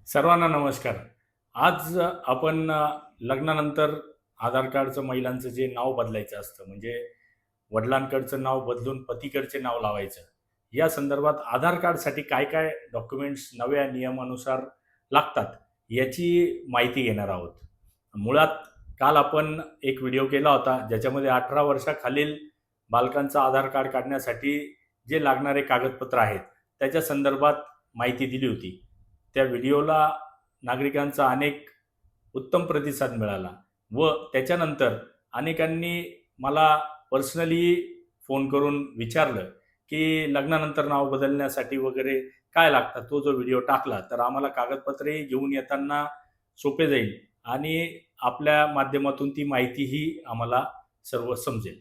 सर्वांना नमस्कार. आज आपण लग्नानंतर आधार कार्डचं महिलांचं जे नाव बदलायचं असतं, म्हणजे वडिलांकडचं नाव बदलून पतीकडचे नाव लावायचं. या संदर्भात आधार कार्डसाठी काय-काय डॉक्युमेंट्स नव्या नियमानुसार लागतात, याची माहिती घेणार आहोत. मुळात काल आपण एक व्हिडिओ केला होता, ज्याच्यामध्ये 18 वर्षाखालील बालकांचं आधार कार्ड काढण्यासाठी जे लागणारे कागदपत्र आहेत, त्याच्या संदर्भात माहिती दिली होती. त्या व्हिडिओला नागरिकांचा अनेक उत्तम प्रतिसाद मिळाला व त्याच्यानंतर अनेकांनी मला पर्सनली फोन करून विचारलं की लग्नानंतर नाव बदलण्यासाठी वगैरे काय लागतात. तो जो व्हिडिओ टाकला तर आम्हाला कागदपत्रे घेऊन येताना सोपे जाईल आणि आपल्या माध्यमातून ती माहितीही आम्हाला सर्व समजेल.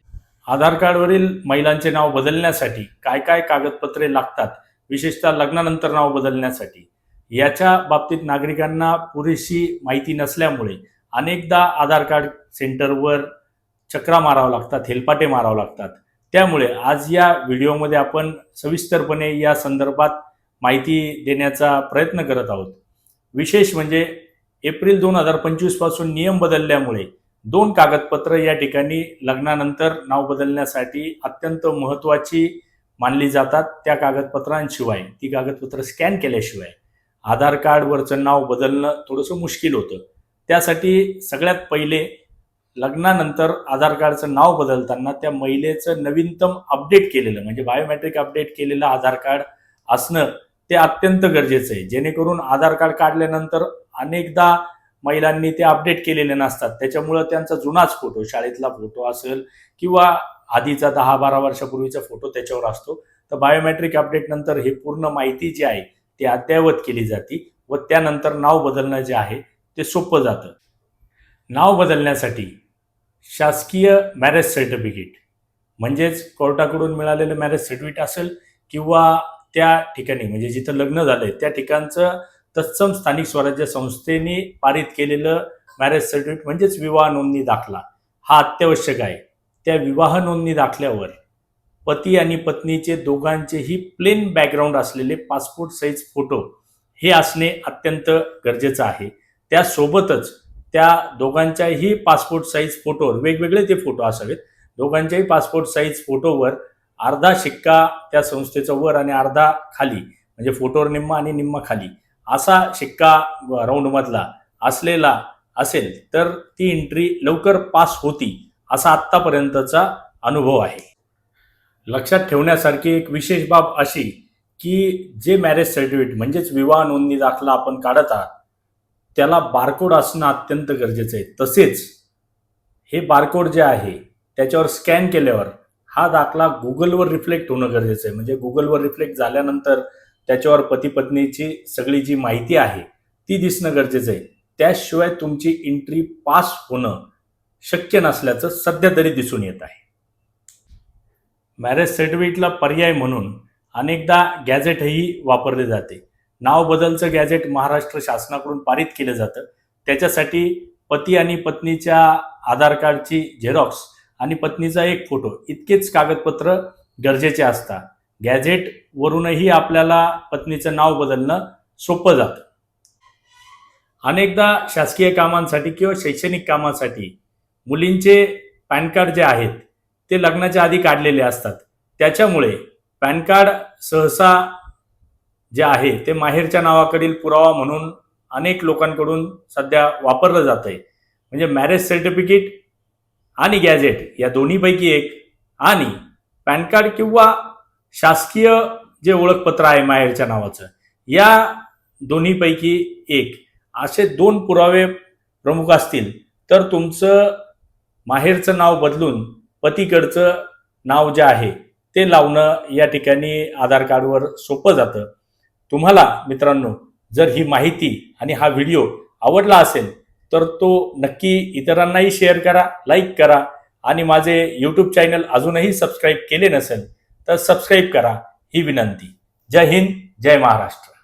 आधार कार्डवरील महिलांचे नाव बदलण्यासाठी काय काय कागदपत्रे लागतात, विशेषतः लग्नानंतर नाव बदलण्यासाठी, याच्या बाबतीत नागरिकांना पुरेशी माहिती नसल्यामुळे अनेकदा आधार कार्ड सेंटरवर चक्रा मारावं लागतात, हेलपाटे मारावं लागतात. त्यामुळे आज या व्हिडिओमध्ये आपण सविस्तरपणे या संदर्भात माहिती देण्याचा प्रयत्न करत आहोत. विशेष म्हणजे एप्रिल 2025 पासून नियम बदलल्यामुळे 2 कागदपत्र या ठिकाणी लग्नानंतर नाव बदलण्यासाठी अत्यंत महत्त्वाची मानली जातात. त्या कागदपत्रांशिवाय, ती कागदपत्र स्कॅन केल्याशिवाय आधार कार्डवरचं नाव बदलणं थोडंसं मुश्किल होतं. त्यासाठी सगळ्यात पहिले लग्नानंतर आधार कार्डचं नाव बदलताना त्या महिलेचं नवीनतम अपडेट केलेलं, म्हणजे बायोमेट्रिक अपडेट केलेलं आधार कार्ड असणं ते अत्यंत गरजेचं आहे. जेणेकरून आधार कार्ड काढल्यानंतर अनेकदा महिलांनी ते अपडेट केलेले नसतात. त्याच्यामुळं त्यांचा जुनाच फोटो, शाळेतला फोटो असेल किंवा आधीचा 10-12 वर्षापूर्वीचा फोटो त्याच्यावर असतो. तर बायोमेट्रिक अपडेट नंतर हे पूर्ण माहिती जी आहे ती अद्ययावत केली जाते व त्यानंतर नाव बदलणं जे आहे ते सोपं जातं. नाव बदलण्यासाठी शासकीय मॅरेज सर्टिफिकेट, म्हणजेच कोर्टाकडून मिळालेलं मॅरेज सर्टिफिकेट असेल किंवा त्या ठिकाणी म्हणजे जिथं लग्न झालंय त्या ठिकाणचं तत्सम स्थानिक स्वराज्य संस्थेने पारित केलेलं मॅरेज सर्टिफिकेट म्हणजेच विवाह नोंदणी दाखला हा अत्यावश्यक आहे. त्या विवाह नोंदणी दाखल्यावर पती आणि पत्नीचे दोघांचेही प्लेन बॅकग्राऊंड असलेले पासपोर्ट साईज फोटो हे असणे अत्यंत गरजेचं आहे. त्यासोबतच त्या दोघांच्याही पासपोर्ट साईज फोटोवर, वेगवेगळे ते फोटो असावेत, दोघांच्याही पासपोर्ट साईज फोटोवर अर्धा शिक्का त्या संस्थेचं वर आणि अर्धा खाली, म्हणजे फोटोवर निम्मा आणि निम्मा खाली असा शिक्का राऊंडमधला असलेला असेल तर ती एंट्री लवकर पास होती, असा आत्तापर्यंतचा अनुभव आहे. लक्षात ठेवण्यासारखी एक विशेष बाब अशी की जे मॅरेज सर्टिफिकेट म्हणजेच विवाह नोंदणी दाखला आपण काढत आहात त्याला बारकोड असणं अत्यंत गरजेचं आहे. तसेच हे बारकोड जे आहे त्याच्यावर स्कॅन केल्यावर हा दाखला गुगलवर रिफ्लेक्ट होणं गरजेचं आहे. म्हणजे गुगलवर रिफ्लेक्ट झाल्यानंतर त्याच्यावर पती पत्नीची सगळी जी माहिती आहे ती दिसणं गरजेचं आहे. त्याशिवाय तुमची एंट्री पास होणं शक्य नसल्याचं सध्या तरी दिसून येत आहे. मॅरेज सर्टिफिकेटला पर्याय म्हणून अनेकदा गॅझेटही वापरले जाते. नाव बदलचं गॅझेट महाराष्ट्र शासनाकडून पारित केलं जातं. त्याच्यासाठी पती आणि पत्नीच्या आधार कार्डची झेरॉक्स आणि पत्नीचा एक फोटो इतकेच कागदपत्र गरजेचे असतात. गॅझेटवरूनही आपल्याला पत्नीचं नाव बदलणं सोपं जातं. अनेकदा शासकीय कामांसाठी किंवा शैक्षणिक कामासाठी मुलींचे पॅन कार्ड जे आहेत ते लग्नाच्या आधी काढलेले असतात. त्याच्यामुळे पॅन कार्ड सहसा जे आहे ते माहेरच्या नावाकडील पुरावा म्हणून अनेक लोकांकडून सध्या वापरलं जात आहे. म्हणजे मॅरेज सर्टिफिकेट आणि गॅझेट या दोन्हीपैकी एक, आणि पॅन कार्ड किंवा शासकीय जे ओळखपत्र आहे माहेरच्या नावाचं, या दोन्हीपैकी एक असे 2 पुरावे प्रमुख असतील तर तुमचं माहेरचं नाव बदलून पतीकडचं नाव जे आहे ते लावणं या ठिकाणी आधार कार्डवर सोपं जातं. तुम्हाला मित्रांनो जर ही माहिती आणि हा व्हिडिओ आवडला असेल तर तो नक्की इतरांनाही शेअर करा, लाईक करा आणि माझे यूट्यूब चॅनल अजूनही सबस्क्राईब केले नसेल तर सबस्क्राईब करा ही विनंती. जय हिंद, जय महाराष्ट्र.